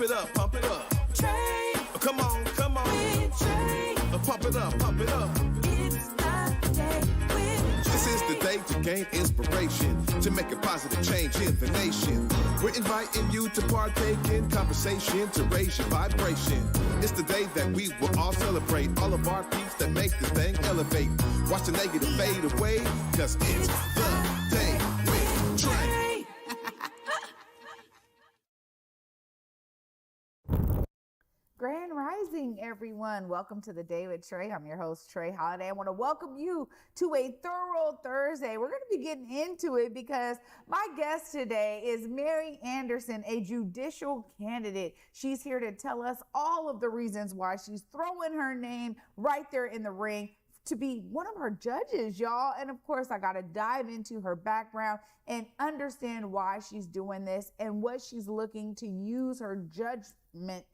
it up, pump it up. Trae. Come on, come on. With Trae. Pump it up, pump it up. It's the day with This is the day to gain inspiration, to make a positive change in the nation. We're inviting you to partake in conversation, to raise your vibration. It's the day that we will all celebrate all of our peeps that make this thing elevate. Watch the negative fade away, cause it's the day with Trae. Grand Rising, everyone. Welcome to the Day with Trae. I'm your host, Trae Holiday. I want to welcome you to a thorough Thursday. We're going to be getting into it because my guest today is Mary Anderson, a judicial candidate. She's here to tell us all of the reasons why she's throwing her name right there in the ring to be one of her judges, y'all. And of course, I got to dive into her background and understand why she's doing this and what she's looking to use her judgment.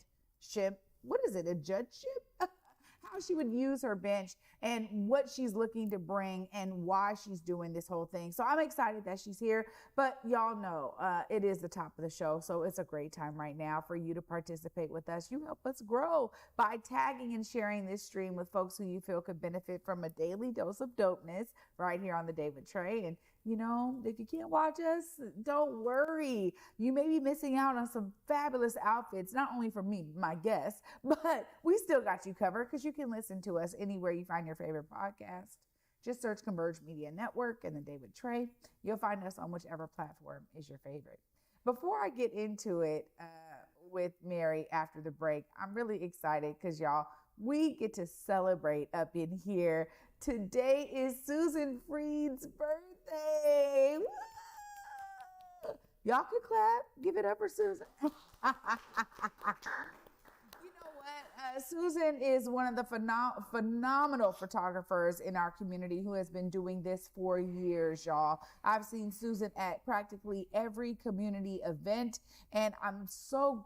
What is it, a judgeship? How she would use her bench and what she's looking to bring and why she's doing this whole thing. So I'm excited that she's here, but y'all know it is the top of the show. So it's a great time right now for you to participate with us. You help us grow by tagging and sharing this stream with folks who you feel could benefit from a daily dose of dopeness right here on the Day with Trae. And you know, if you can't watch us, don't worry. You may be missing out on some fabulous outfits, not only from me, my guests, but we still got you covered because you can listen to us anywhere you find your favorite podcast. Just search Converge Media Network and the Day with Trae. You'll find us on whichever platform is your favorite. Before I get into it with Mary after the break, I'm really excited because y'all, we get to celebrate up in here. Today is Susan Freed's birthday. Woo! Y'all can clap. Give it up for Susan. You know what? Susan is one of the phenomenal photographers in our community who has been doing this for years, y'all. I've seen Susan at practically every community event, and I'm so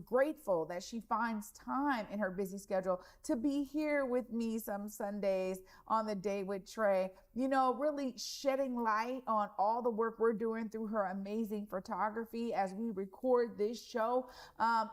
grateful that she finds time in her busy schedule to be here with me some Sundays on the Day with Trae, you know, really shedding light on all the work we're doing through her amazing photography as we record this show.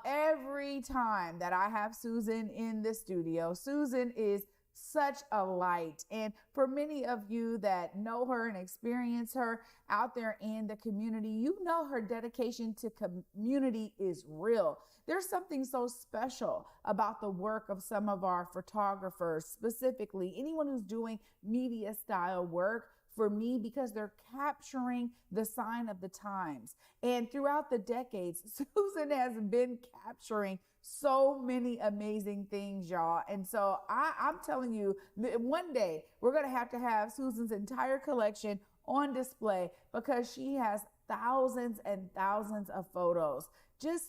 Every time that I have Susan in the studio, Susan is such a light. And for many of you that know her and experience her out there in the community, you know her dedication to community is real. There's something so special about the work of some of our photographers, specifically anyone who's doing media style work, for me, because they're capturing the sign of the times. And throughout the decades, Susan has been capturing so many amazing things, y'all. And so I'm telling you, one day we're going to have Susan's entire collection on display because she has thousands and thousands of photos, just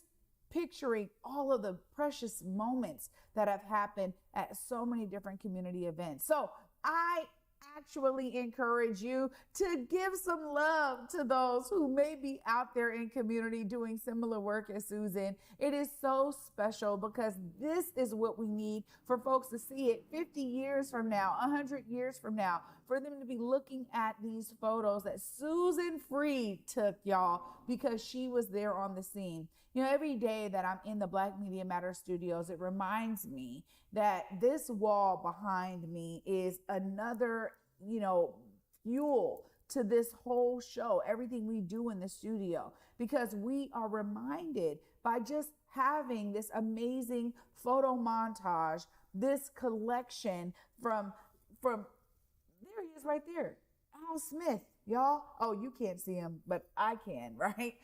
picturing all of the precious moments that have happened at so many different community events. So I actually encourage you to give some love to those who may be out there in community doing similar work as Susan. It is so special because this is what we need for folks to see it 50 years from now, 100 years from now, for them to be looking at these photos that Susan Freed took, y'all, because she was there on the scene. You know, every day that I'm in the Black Media Matter studios, it reminds me that this wall behind me is another, you know, fuel to this whole show, everything we do in the studio, because we are reminded by just having this amazing photo montage, this collection from there he is right there, Al Smith, y'all. Oh, you can't see him, but I can, right?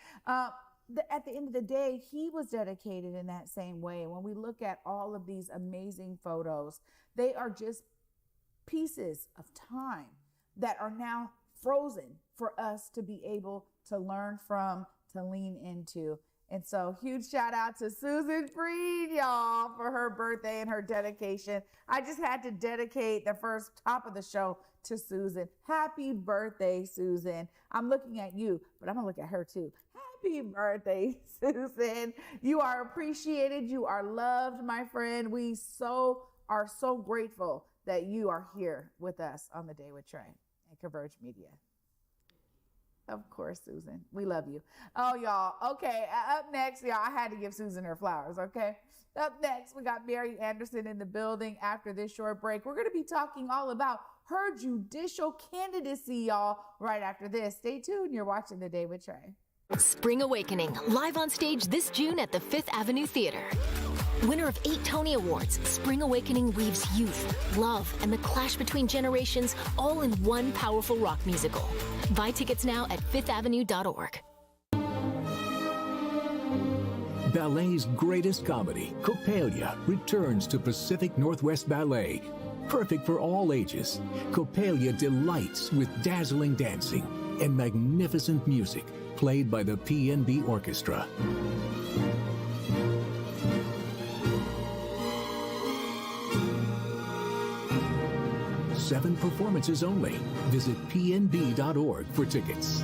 At the end of the day, he was dedicated in that same way. When we look at all of these amazing photos, they are just pieces of time that are now frozen for us to be able to learn from, to lean into. And so huge shout out to Susan Freed, y'all, for her birthday and her dedication. I just had to dedicate the first top of the show to Susan. Happy birthday, Susan. I'm looking at you, but I'm gonna look at her too. Happy birthday, Susan. You are appreciated. You are loved, my friend. We are so grateful that you are here with us on the Day with Trae and Converge Media. Of course, Susan. We love you. Oh, y'all. Okay. Up next, y'all, I had to give Susan her flowers, okay? Up next, we got Mary Anderson in the building. After this short break, we're going to be talking all about her judicial candidacy, y'all, right after this. Stay tuned. You're watching The Day with Trae. Spring Awakening, live on stage this June at the Fifth Avenue Theater. Winner of 8 Tony Awards, Spring Awakening weaves youth, love, and the clash between generations all in one powerful rock musical. Buy tickets now at fifthavenue.org. Ballet's greatest comedy, Coppelia, returns to Pacific Northwest Ballet. Perfect for all ages, Coppelia delights with dazzling dancing and magnificent music played by the PNB Orchestra. Seven performances only. Visit pnb.org for tickets.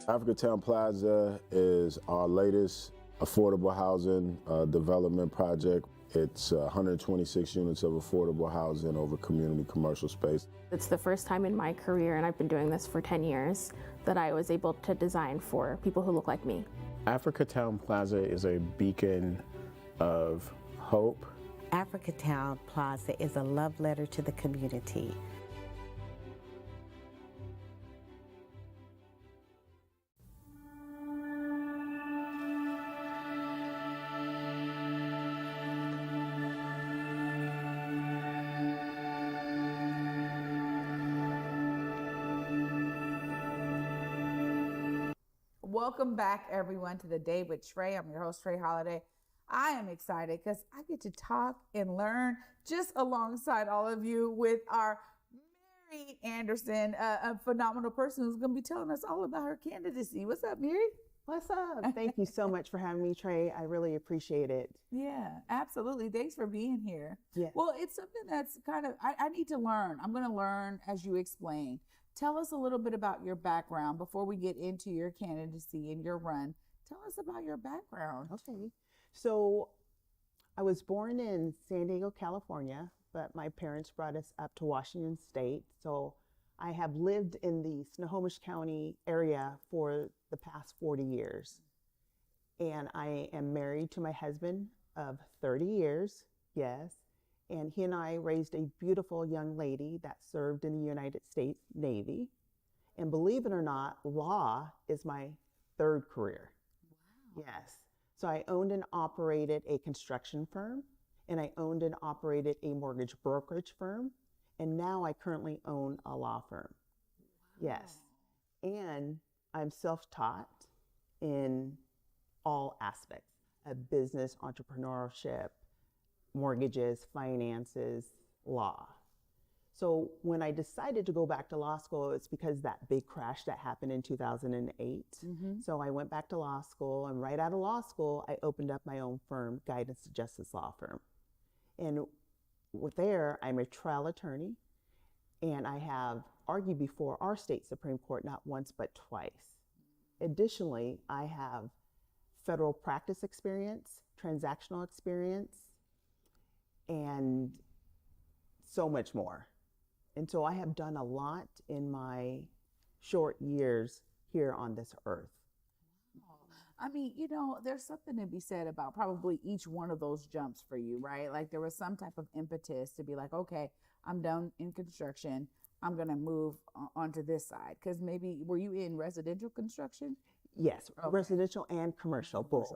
Africatown Plaza is our latest affordable housing development project. It's 126 units of affordable housing over community commercial space. It's the first time in my career, and I've been doing this for 10 years, that I was able to design for people who look like me. Africatown Plaza is a beacon of hope. Africatown Plaza is a love letter to the community. Welcome back, everyone, to The Day with Trae. I'm your host, Trae Holiday. I am excited because I get to talk and learn just alongside all of you with our Mary Anderson, a phenomenal person who's going to be telling us all about her candidacy. What's up, Mary? What's up? Thank you so much for having me, Trae. I really appreciate it. Yeah, absolutely. Thanks for being here. Yes. Well, it's something that's kind of, I need to learn. I'm going to learn as you explain. Tell us a little bit about your background before we get into your candidacy and your run. Tell us about your background. Okay. So I was born in San Diego, California, but my parents brought us up to Washington State. So I have lived in the Snohomish County area for the past 40 years. And I am married to my husband of 30 years, yes. And he and I raised a beautiful young lady that served in the United States Navy. And believe it or not, law is my third career. Wow. Yes. So I owned and operated a construction firm, and I owned and operated a mortgage brokerage firm, and now I currently own a law firm. Wow. Yes. And I'm self-taught in all aspects of business, entrepreneurship, mortgages, finances, law. So when I decided to go back to law school, it's because that big crash that happened in 2008. Mm-hmm. So I went back to law school, and right out of law school, I opened up my own firm, Guidance to Justice Law Firm. And there, I'm a trial attorney, and I have argued before our state Supreme Court not once but twice. Additionally, I have federal practice experience, transactional experience, and so much more. And so I have done a lot in my short years here on this earth. I mean, you know, there's something to be said about probably each one of those jumps for you, right? Like there was some type of impetus to be like, okay, I'm done in construction. I'm going to move onto this side. Because maybe, were you in residential construction? Yes, okay. Residential and commercial, both.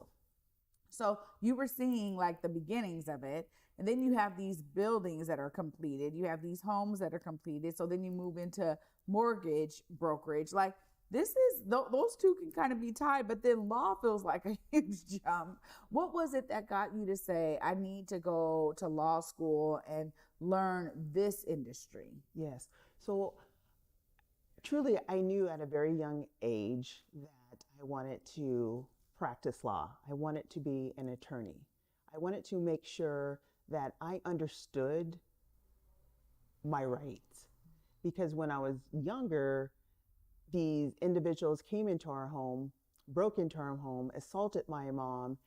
So you were seeing like the beginnings of it. And then you have these buildings that are completed. You have these homes that are completed. So then you move into mortgage brokerage. Like this is, those two can kind of be tied, but then law feels like a huge jump. What was it that got you to say, I need to go to law school and learn this industry? Yes. So Truly, I knew at a very young age that I wanted to practice law. I wanted to be an attorney. I wanted to make sure that I understood my rights. Because when I was younger, these individuals came into our home, broke into our home, assaulted my mom,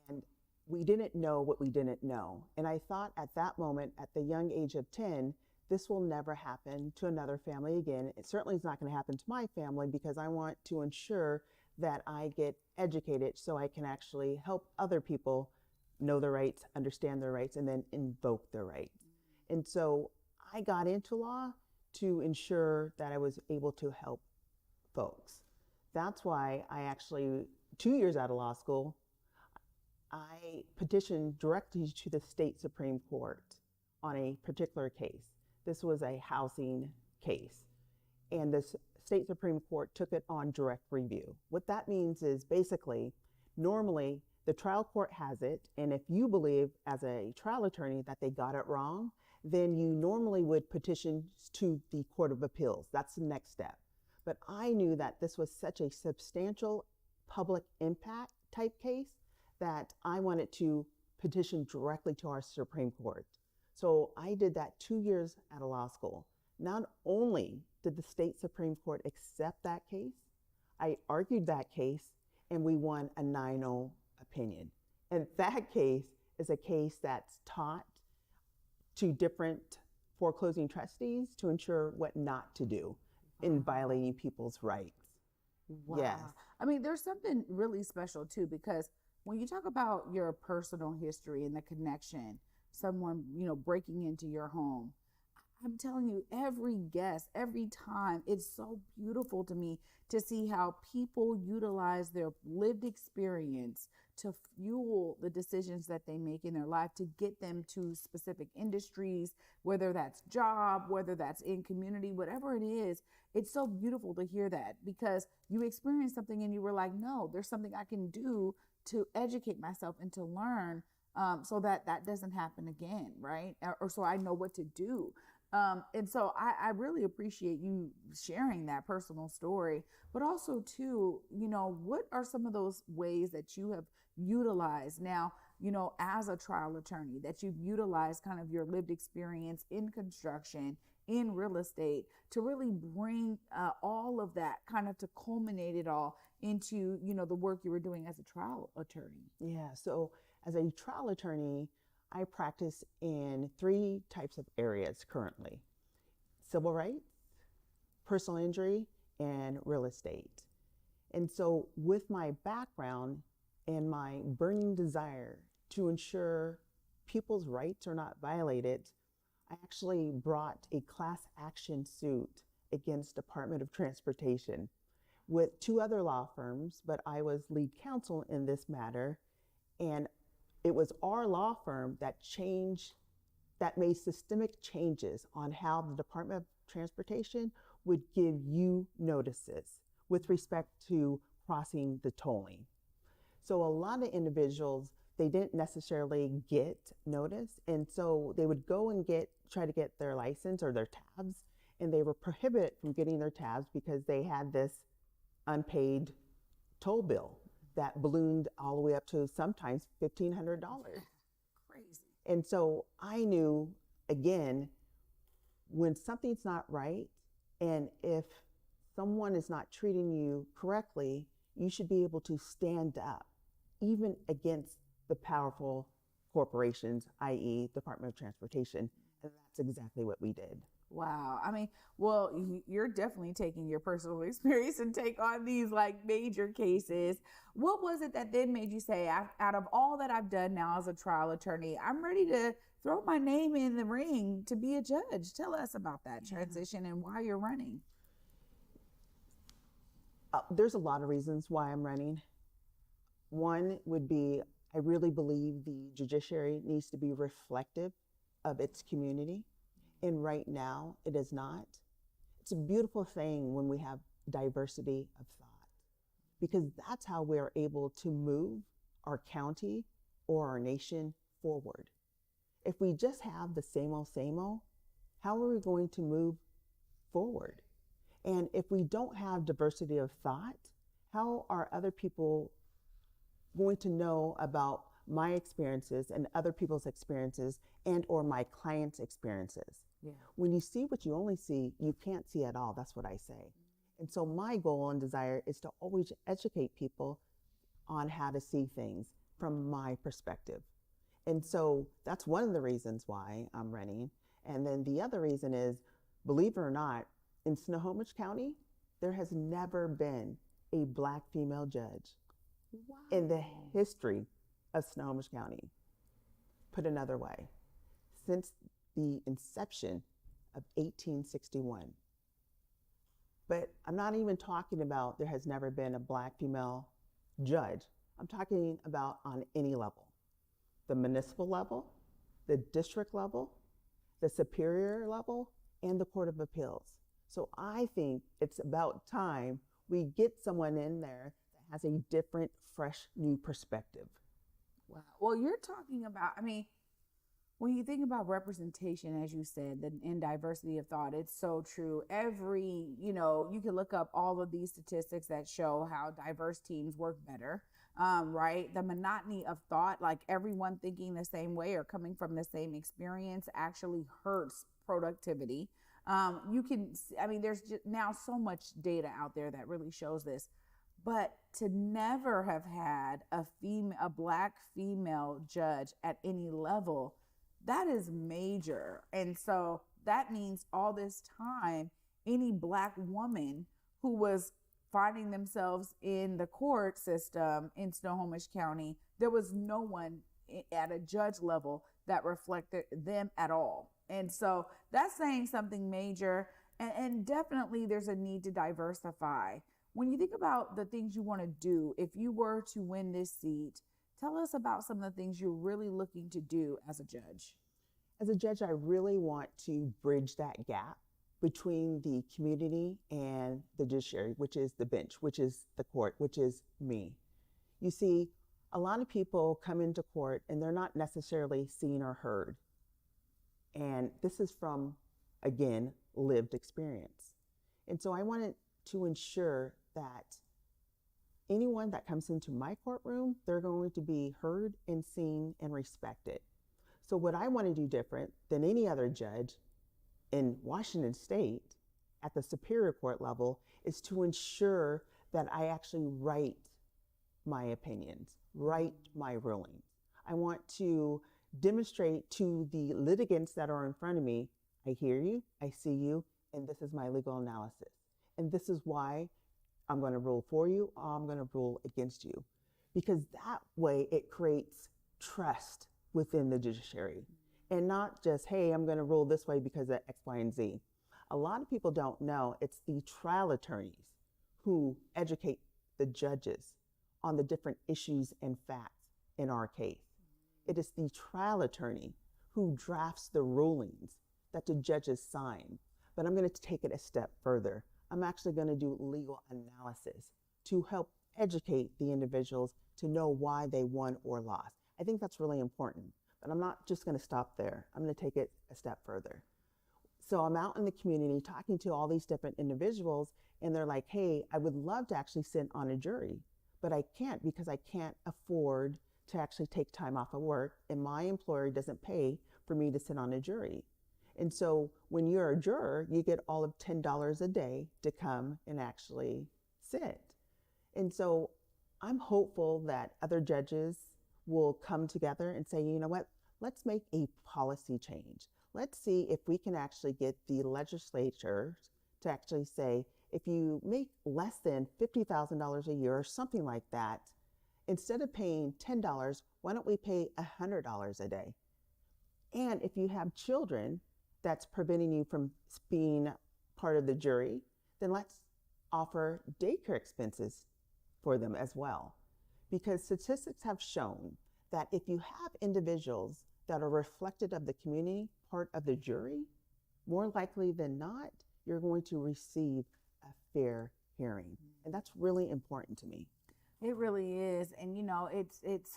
and we didn't know what we didn't know. And I thought at that moment, at the young age of 10, this will never happen to another family again. It certainly is not going to happen to my family, because I want to ensure that I get educated so I can actually help other people know their rights, understand their rights, and then invoke their rights. And so I got into law to ensure that I was able to help folks. That's why I actually, 2 years out of law school, I petitioned directly to the state Supreme Court on a particular case. This was a housing case, and the state Supreme Court took it on direct review. What that means is basically, normally the trial court has it, and if you believe as a trial attorney that they got it wrong, then you normally would petition to the Court of Appeals. That's the next step. But I knew that this was such a substantial public impact type case that I wanted to petition directly to our Supreme Court. So I did that 2 years out of law school. Not only did the state Supreme Court accept that case, I argued that case, and we won a 9-0 opinion. And that case is a case that's taught to different foreclosing trustees to ensure what not to do in violating people's rights. Wow. Yes. I mean, there's something really special too, because when you talk about your personal history and the connection, someone, breaking into your home, I'm telling you, every guest, every time, it's so beautiful to me to see how people utilize their lived experience to fuel the decisions that they make in their life to get them to specific industries, whether that's job, whether that's in community, whatever it is. It's so beautiful to hear that, because you experienced something and you were like, no, there's something I can do to educate myself and to learn, so that doesn't happen again, right? Or so I know what to do. And so I really appreciate you sharing that personal story, but also too, what are some of those ways that you have utilized now, as a trial attorney, that you've utilized kind of your lived experience in construction, in real estate, to really bring all of that kind of to culminate it all into, the work you were doing as a trial attorney? Yeah, so as a trial attorney, I practice in 3 types of areas currently: civil rights, personal injury, and real estate. And so with my background and my burning desire to ensure people's rights are not violated, I actually brought a class action suit against Department of Transportation with 2 other law firms, but I was lead counsel in this matter. And it was our law firm that made systemic changes on how the Department of Transportation would give you notices with respect to crossing the tolling. So a lot of individuals, they didn't necessarily get notice, and so they would go and try to get their license or their tabs, and they were prohibited from getting their tabs because they had this unpaid toll bill that ballooned all the way up to sometimes $1,500. Crazy. And so I knew, again, when something's not right, and if someone is not treating you correctly, you should be able to stand up, even against the powerful corporations, i.e. Department of Transportation. And that's exactly what we did. Wow. I mean, well, you're definitely taking your personal experience and take on these like major cases. What was it that then made you say, out of all that I've done now as a trial attorney, I'm ready to throw my name in the ring to be a judge? Tell us about that transition and why you're running. There's a lot of reasons why I'm running. One would be, I really believe the judiciary needs to be reflective of its community. And right now, it is not. It's a beautiful thing when we have diversity of thought, because that's how we're able to move our county or our nation forward. If we just have the same old, how are we going to move forward? And if we don't have diversity of thought, how are other people going to know about my experiences and other people's experiences and or my clients' experiences? Yeah. When you see what you only see, you can't see at all. That's what I say. And so my goal and desire is to always educate people on how to see things from my perspective. And so that's one of the reasons why I'm running. And then the other reason is, believe it or not, in Snohomish County, there has never been a Black female judge in the history of Snohomish County. Put another way, since the inception of 1861. But I'm not even talking about there has never been a Black female judge. I'm talking about on any level. The municipal level, the district level, the superior level, and the Court of Appeals. So I think it's about time we get someone in there that has a different, fresh, new perspective. Wow. Well, you're talking about, I mean, when you think about representation, as you said, and diversity of thought, it's so true. You can look up all of these statistics that show how diverse teams work better, right? The monotony of thought, like everyone thinking the same way or coming from the same experience, actually hurts productivity. There's just now so much data out there that really shows this. But to never have had a Black female judge at any level, that is major. And so that means all this time, any Black woman who was finding themselves in the court system in Snohomish County, there was no one at a judge level that reflected them at all. And so that's saying something major. And definitely there's a need to diversify. When you think about the things you want to do, if you were to win this seat, tell us about some of the things you're really looking to do as a judge. As a judge, I really want to bridge that gap between the community and the judiciary, which is the bench, which is the court, which is me. You see, a lot of people come into court and they're not necessarily seen or heard. And this is from, again, lived experience. And so I wanted to ensure that anyone that comes into my courtroom, they're going to be heard and seen and respected. So what I want to do different than any other judge in Washington State at the Superior Court level is to ensure that I actually write my opinions, write my rulings. I want to demonstrate to the litigants that are in front of me, I hear you, I see you, and this is my legal analysis. And this is why I'm going to rule for you, or I'm going to rule against you. Because that way it creates trust within the judiciary. And not just, hey, I'm going to rule this way because of X, Y, and Z. A lot of people don't know it's the trial attorneys who educate the judges on the different issues and facts in our case. It is the trial attorney who drafts the rulings that the judges sign. But I'm going to take it a step further. I'm actually going to do legal analysis to help educate the individuals to know why they won or lost. I think that's really important, but I'm not just going to stop there. I'm going to take it a step further. So I'm out in the community talking to all these different individuals, and they're like, hey, I would love to actually sit on a jury, but I can't because I can't afford to actually take time off of work, and my employer doesn't pay for me to sit on a jury. And so when you're a juror, you get all of $10 a day to come and actually sit. And so I'm hopeful that other judges will come together and say, you know what, let's make a policy change. Let's see if we can actually get the legislature to actually say, if you make less than $50,000 a year or something like that, instead of paying $10, why don't we pay $100 a day? And if you have children that's preventing you from being part of the jury, then let's offer daycare expenses for them as well. Because statistics have shown that if you have individuals that are reflected of the community, part of the jury, more likely than not, you're going to receive a fair hearing. And that's really important to me. It really is. And, it's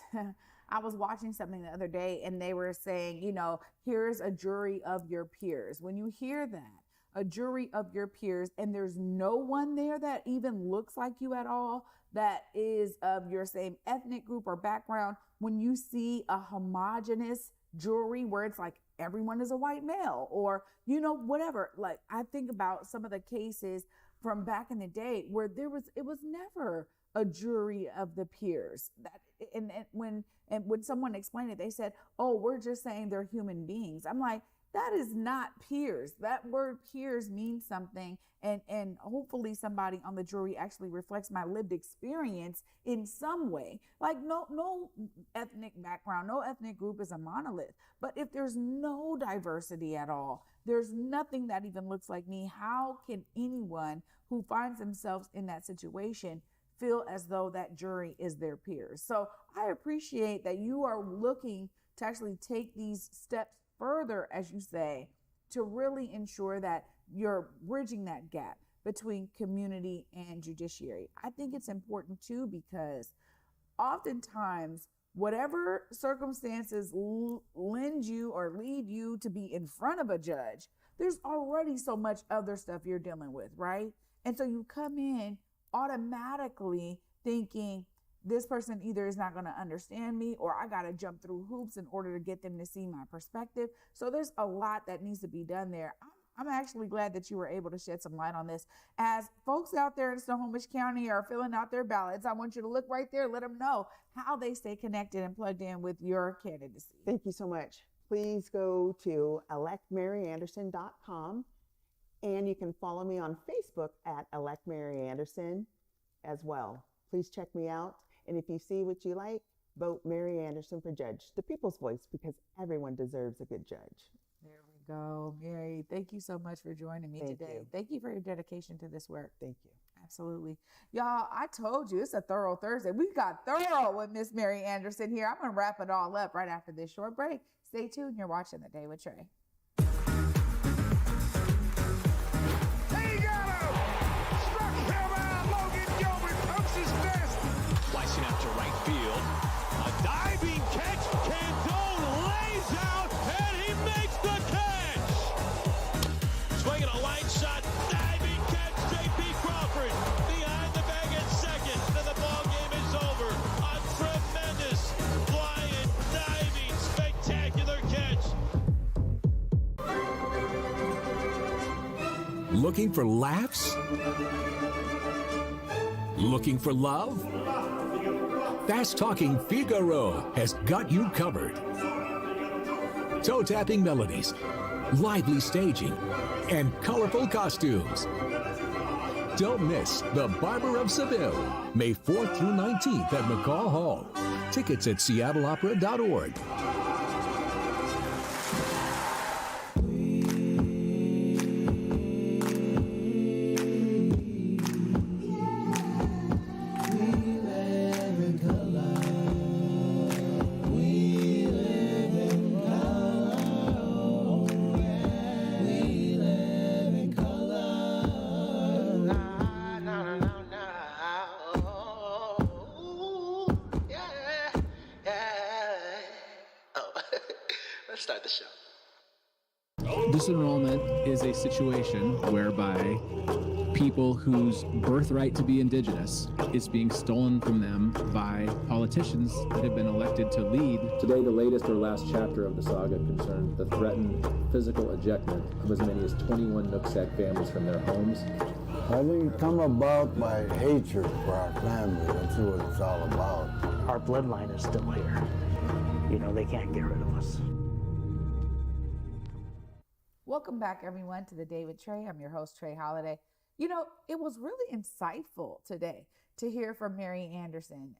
I was watching something the other day and they were saying, here's a jury of your peers. When you hear that, a jury of your peers and there's no one there that even looks like you at all, that is of your same ethnic group or background, when you see a homogenous jury where it's like everyone is a white male or, whatever. Like, I think about some of the cases from back in the day where it was never a jury of the peers. When someone explained it, they said, "Oh, we're just saying they're human beings." I'm like, that is not peers. That word peers means something. And hopefully somebody on the jury actually reflects my lived experience in some way. Like no ethnic background, no ethnic group is a monolith. But if there's no diversity at all, there's nothing that even looks like me, how can anyone who finds themselves in that situation feel as though that jury is their peers? So I appreciate that you are looking to actually take these steps further, as you say, to really ensure that you're bridging that gap between community and judiciary. I think it's important too, because oftentimes whatever circumstances lend you or lead you to be in front of a judge, there's already so much other stuff you're dealing with, right? And so you come in automatically thinking, this person either is not going to understand me or I got to jump through hoops in order to get them to see my perspective. So there's a lot that needs to be done there. I'm actually glad that you were able to shed some light on this. As folks out there in Snohomish County are filling out their ballots, I want you to look right there, let them know how they stay connected and plugged in with your candidacy. Thank you so much. Please go to electmaryAnderson.com, and you can follow me on Facebook at Elect Mary Anderson as well. Please check me out. And if you see what you like, vote Mary Anderson for judge, the people's voice, because everyone deserves a good judge. There we go. Mary, thank you so much for joining me today. Thank you for your dedication to this work. Thank you. Absolutely. Y'all, I told you it's a thorough Thursday. We got thorough with Miss Mary Anderson here. I'm going to wrap it all up right after this short break. Stay tuned. You're watching The Day with Trae. Slicing out to right field. A diving catch. Candone lays out, and he makes the catch. Swinging a line shot. Diving catch. J.P. Crawford behind the bag at second. And the ball game is over. A tremendous flying, diving, spectacular catch. Looking for laughs? Looking for love? Fast Talking Figaro has got you covered. Toe-tapping melodies, lively staging, and colorful costumes. Don't miss The Barber of Seville, May 4th through 19th at McCall Hall. Tickets at seattleopera.org. Let's start the show. Disenrollment is a situation whereby people whose birthright to be indigenous is being stolen from them by politicians that have been elected to lead. Today, the latest or last chapter of the saga concerned the threatened physical ejectment of as many as 21 Nooksack families from their homes. I think it come about by hatred for our family. That's what it's all about. Our bloodline is still here. You know, they can't get rid of us. Welcome back, everyone, to The Day with Trae. I'm your host, Trae Holiday. You know, it was really insightful today to hear from Mary Anderson,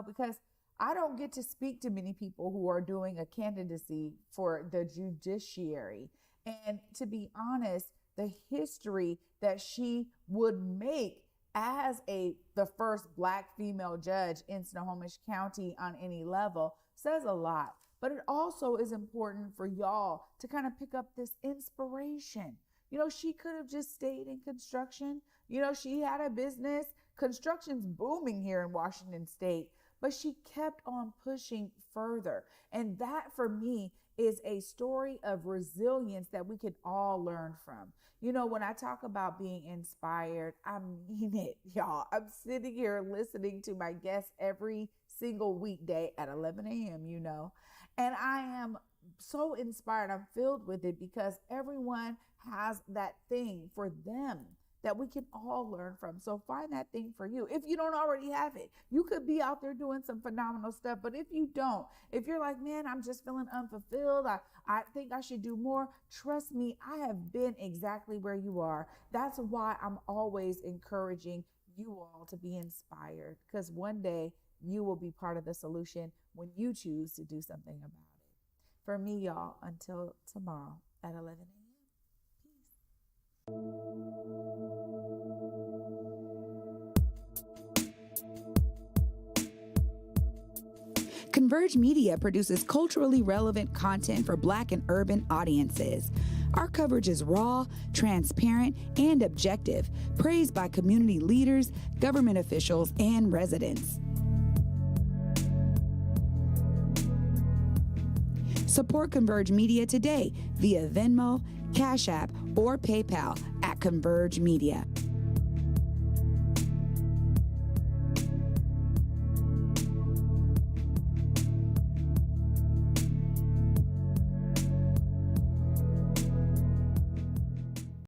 because I don't get to speak to many people who are doing a candidacy for the judiciary. And to be honest, the history that she would make as the first Black female judge in Snohomish County on any level says a lot. But it also is important for y'all to kind of pick up this inspiration. She could have just stayed in construction. She had a business. Construction's booming here in Washington State, but she kept on pushing further. And that for me is a story of resilience that we can all learn from. You know, when I talk about being inspired, I mean it, y'all. I'm sitting here listening to my guests every single weekday at 11 a.m., you know, and I am so inspired. I'm filled with it because everyone has that thing for them that we can all learn from. So find that thing for you. If you don't already have it, you could be out there doing some phenomenal stuff. But if you don't, if you're like, man, I'm just feeling unfulfilled, I think I should do more. Trust me, I have been exactly where you are. That's why I'm always encouraging you all to be inspired, because one day you will be part of the solution when you choose to do something about it. For me, y'all, until tomorrow at 11 a.m. Converge Media produces culturally relevant content for Black and urban audiences. Our coverage is raw, transparent, and objective, praised by community leaders, government officials, and residents. Support Converge Media today via Venmo, Cash App, or PayPal at Converge Media.